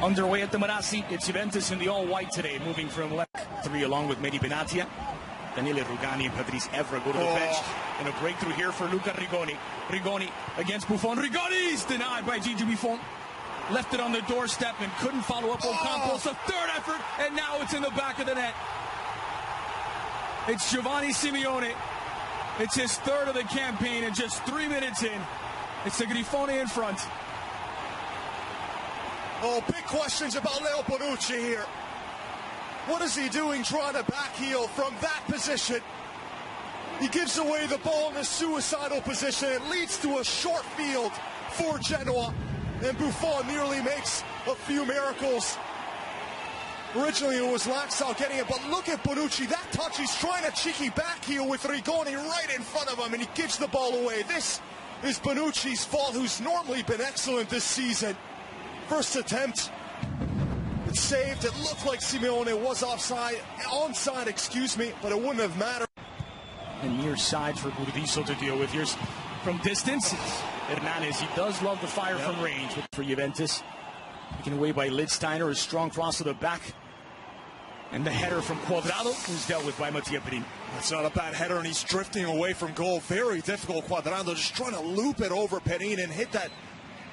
Underway at the Marassi, it's Juventus in the all-white today, moving from left 3 along with Mehdi Benatia. Daniele Rugani and Patrice Evra go to the bench. And a breakthrough here for Luca Rigoni. Rigoni against Buffon. Rigoni's denied by Gigi Buffon. Left it on the doorstep and couldn't follow up Ocampos. A third effort, and now it's in the back of the net. It's Giovanni Simeone. It's his third of the campaign, and just 3 minutes in, it's the Grifone in front. Oh, big questions about Leo Bonucci here. What is he doing trying to backheel from that position? He gives away the ball in a suicidal position. It leads to a short field for Genoa. And Buffon nearly makes a few miracles. Originally it was Laxalt getting it, but look at Bonucci. That touch, he's trying to cheeky backheel with Rigoni right in front of him, and he gives the ball away. This is Bonucci's fault, who's normally been excellent this season. First attempt, it's saved. It looked like Simeone was onside, excuse me, but it wouldn't have mattered. And near side for Burdisso to deal with. Here's from distance, Hernandez. He does love the fire from range for Juventus. Taken away by Lidsteiner, a strong cross to the back. And the header from Cuadrado was dealt with by Mattia Perin. That's not a bad header, and he's drifting away from goal. Very difficult. Cuadrado just trying to loop it over Perin and hit that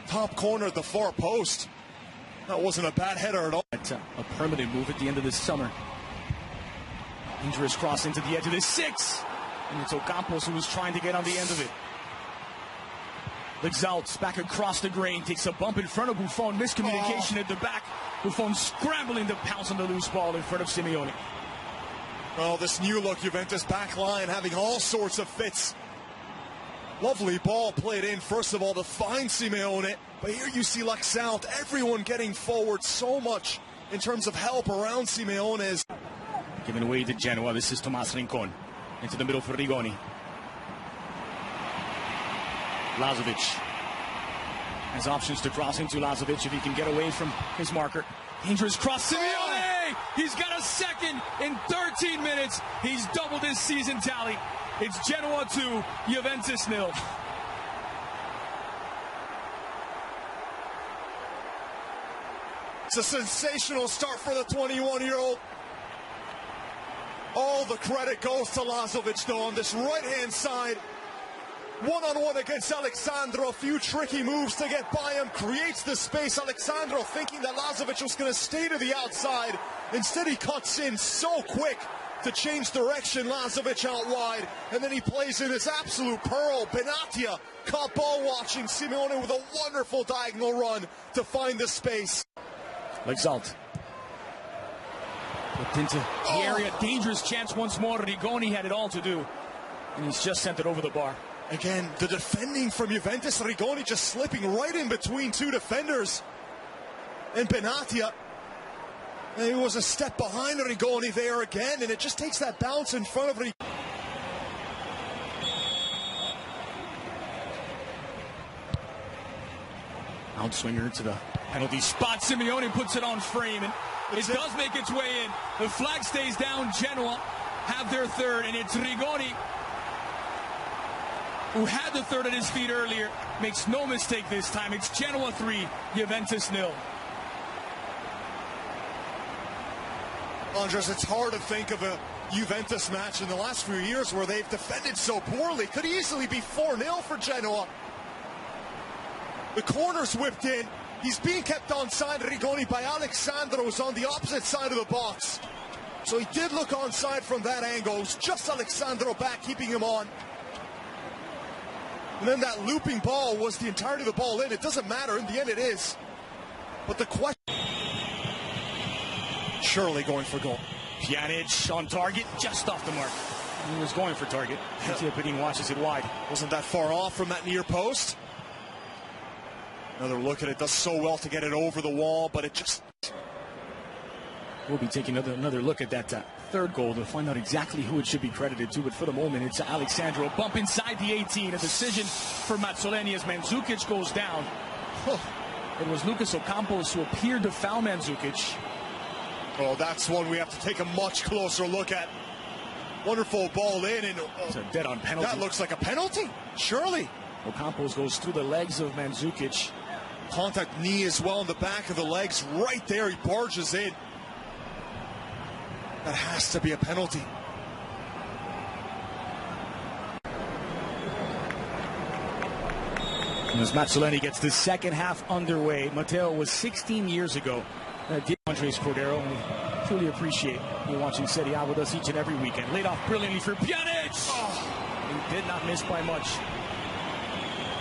top corner at the far post. That wasn't a bad header at all. That's a permanent move at the end of this summer. Dangerous cross into the edge of the 6. And it's Ocampos who was trying to get on the end of it. L'exalts back across the grain, takes a bump in front of Buffon. Miscommunication at the back. Buffon scrambling to pounce on the loose ball in front of Simeone. Oh, this new look Juventus back line having all sorts of fits. Lovely ball played in, first of all, to find Simeone. But here you see Laxalt, everyone getting forward so much in terms of help around Simeone. Given away to Genoa, this is Tomas Rincon. Into the middle for Rigoni. Lazovic has options to cross into Lazovic if he can get away from his marker. Dangerous cross, Simeone! He's got a second in 13 minutes. He's doubled his season tally. It's Genoa 2, Juventus 0. It's a sensational start for the 21-year-old. All the credit goes to Lazovic, though, on this right-hand side. One-on-one against Alexandro. A few tricky moves to get by him. Creates the space. Alexandro thinking that Lazovic was going to stay to the outside. Instead, he cuts in so quick to change direction. Lazovic out wide. And then he plays in this absolute pearl. Benatia caught ball watching. Simeone with a wonderful diagonal run to find the space. L'exalt. Looked into the area. Dangerous chance once more. Rigoni had it all to do. And he's just sent it over the bar. Again, the defending from Juventus. Rigoni just slipping right in between two defenders. And Benatia. And he was a step behind Rigoni there again. And it just takes that bounce in front of Rigoni. Outswinger to the penalty spot. Simeone puts it on frame. And it does make its way in. The flag stays down. Genoa have their third. And it's Rigoni, who had the third at his feet earlier, makes no mistake this time. It's Genoa 3, Juventus 0. Andres, it's hard to think of a Juventus match in the last few years where they've defended so poorly. Could easily be 4-0 for Genoa. The corner's whipped in. He's being kept onside, Rigoni, by Alexandro, who's on the opposite side of the box. So he did look onside from that angle. It was just Alexandro back, keeping him on. And then that looping ball was the entirety of the ball in. It doesn't matter. In the end, it is. But the question... Surely going for goal. Pjanic on target, just off the mark. He was going for target. Mattia Perin watches it wide. Wasn't that far off from that near post. Another look at it. Does so well to get it over the wall, but it just... We'll be taking another look at that third goal to find out exactly who it should be credited to, but for the moment it's Alexandro. Bump inside the 18, a decision for Mazzoleni as Mandzukic goes down. It was Lucas Ocampos who appeared to foul Mandzukic. Oh, that's one we have to take a much closer look at. Wonderful ball in, and it's a dead-on penalty. That looks like a penalty, surely. Ocampos goes through the legs of Mandzukic. Contact knee as well in the back of the legs. Right there, he barges in. That has to be a penalty. As Mazzoleni gets the second half underway, Matteo was 16 years ago. Andres Cordero, and we truly appreciate you watching Serie A with us each and every weekend. Laid off brilliantly for Pjanic. He did not miss by much.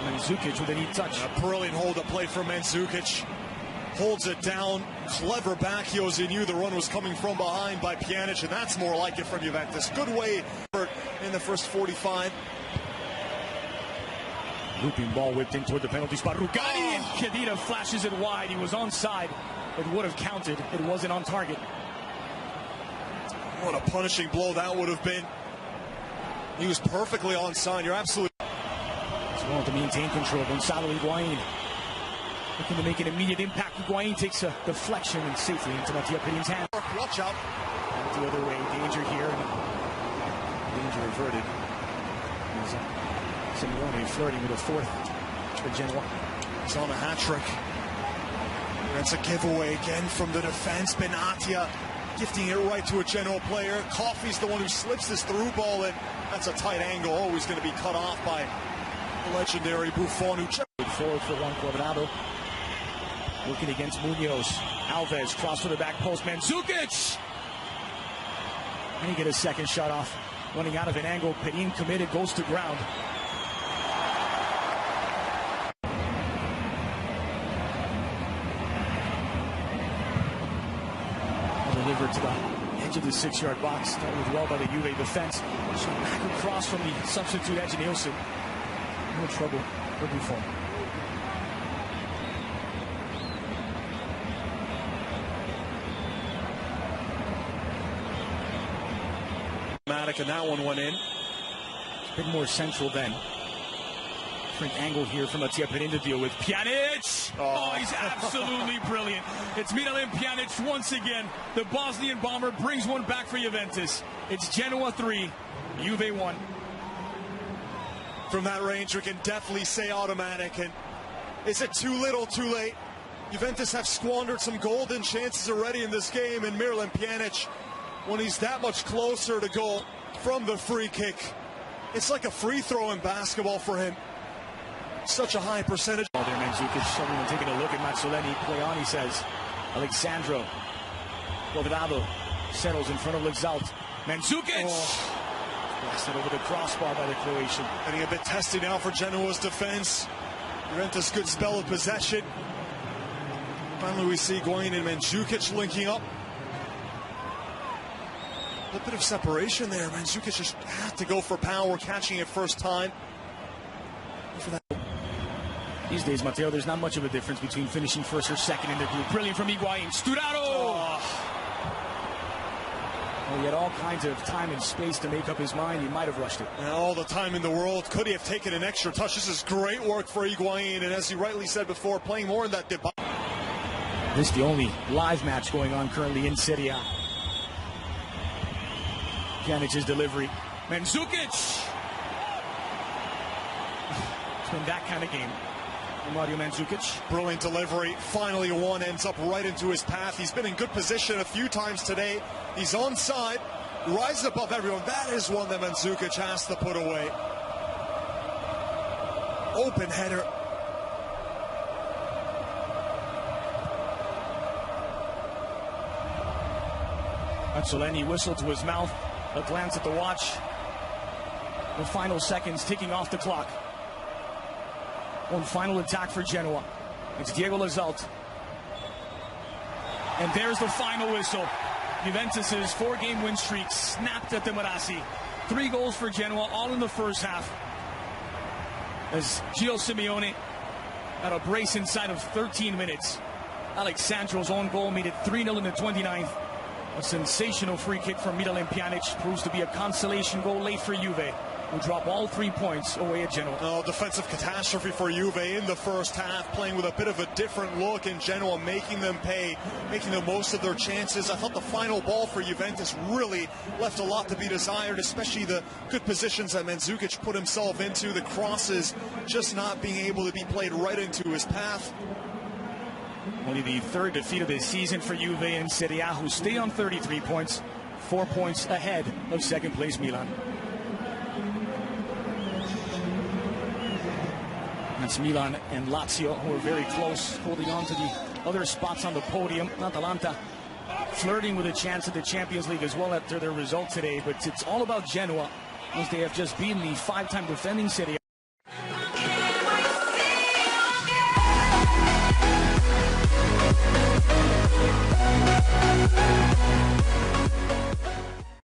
Mandzukic with a neat touch. A brilliant hold-up play from Mandzukic. Holds it down. Clever back heels. He knew the run was coming from behind by Pjanic, and that's more like it from Juventus. Good way in the first 45. Looping ball whipped in toward the penalty spot. Rugani and Khedira flashes it wide. He was onside. It would have counted. It wasn't on target. What a punishing blow that would have been. He was perfectly onside. You're absolutely. He's willing to maintain control. Gonzalo Higuain looking to make an immediate impact. Higuain takes a deflection and safely into Mattia Perin's hand. Watch out. And the other way. Danger here. Danger averted. Simeone flirting with a fourth for Genoa. He's on a hat-trick. That's a giveaway again from the defense. Benatia gifting it right to a Genoa player. Coffey's the one who slips this through ball, and that's a tight angle. Always going to be cut off by the legendary Buffon. Who forward for Juan Cuadrado. Looking against Munoz. Alves cross for the back post. Mandzukic! And he get a second shot off. Running out of an angle. Perin committed, goes to ground. Delivered to the edge of the 6-yard box. Started well by the Juve defense. Shot back across from the substitute Edge Nielsen. No trouble for Buffon. And that one went in. A bit more central then. Different angle here from Mattia Perin to deal with. Pjanic! Oh, he's absolutely brilliant. It's Miralem Pjanic once again. The Bosnian bomber brings one back for Juventus. It's Genoa 3, Juve 1. From that range, we can definitely say automatic. And is it too little, too late? Juventus have squandered some golden chances already in this game, and Miralem Pjanic, when he's that much closer to goal from the free kick, it's like a free throw in basketball for him. Such a high percentage. There, Mandzukic, everyone taking a look at Mazzoleni. Play on, he says. Alexandro. Cuadrado settles in front of Lexalt. Mandzukic! Blasted over the crossbar by the Croatian. Getting a bit testy now for Genoa's defense. Juventus, good spell of possession. Finally, we see Higuain and Mandzukic linking up. A bit of separation there. Mandzukic just had to go for power, catching it first time. These days, Matteo, there's not much of a difference between finishing first or second in the group. Brilliant from Higuain. Sturaro! Well, he had all kinds of time and space to make up his mind. He might have rushed it. And all the time in the world. Could he have taken an extra touch? This is great work for Higuain. And as he rightly said before, playing more in that debate. This is the only live match going on currently in Serie A. Pjanic's delivery. Mandzukic! It's been that kind of game. Mario Mandzukic. Brilliant delivery. Finally one ends up right into his path. He's been in good position a few times today. He's onside. Rises above everyone. That is one that Mandzukic has to put away. Open header. Mazzoleni whistled to his mouth. A glance at the watch. The final seconds ticking off the clock. One final attack for Genoa. It's Diego Lexalt. And there's the final whistle. Juventus's 4-game win streak snapped at the Marassi. 3 goals for Genoa, all in the first half. As Gio Simeone had a brace inside of 13 minutes. Alexandro's own goal made it 3-0 in the 29th. A sensational free kick from Miralem Pjanic proves to be a consolation goal late for Juve. who drop all 3 points away at Genoa. Oh, defensive catastrophe for Juve in the first half, playing with a bit of a different look in Genoa, making them pay, making the most of their chances. I thought the final ball for Juventus really left a lot to be desired, especially the good positions that Mandzukic put himself into, the crosses just not being able to be played right into his path. Only the third defeat of the season for Juve in Serie A, who stay on 33 points, 4 points ahead of second place Milan. That's Milan and Lazio, who are very close, holding on to the other spots on the podium. Atalanta flirting with a chance at the Champions League as well after their result today, but it's all about Genoa, as they have just beaten the 5-time defending Serie A.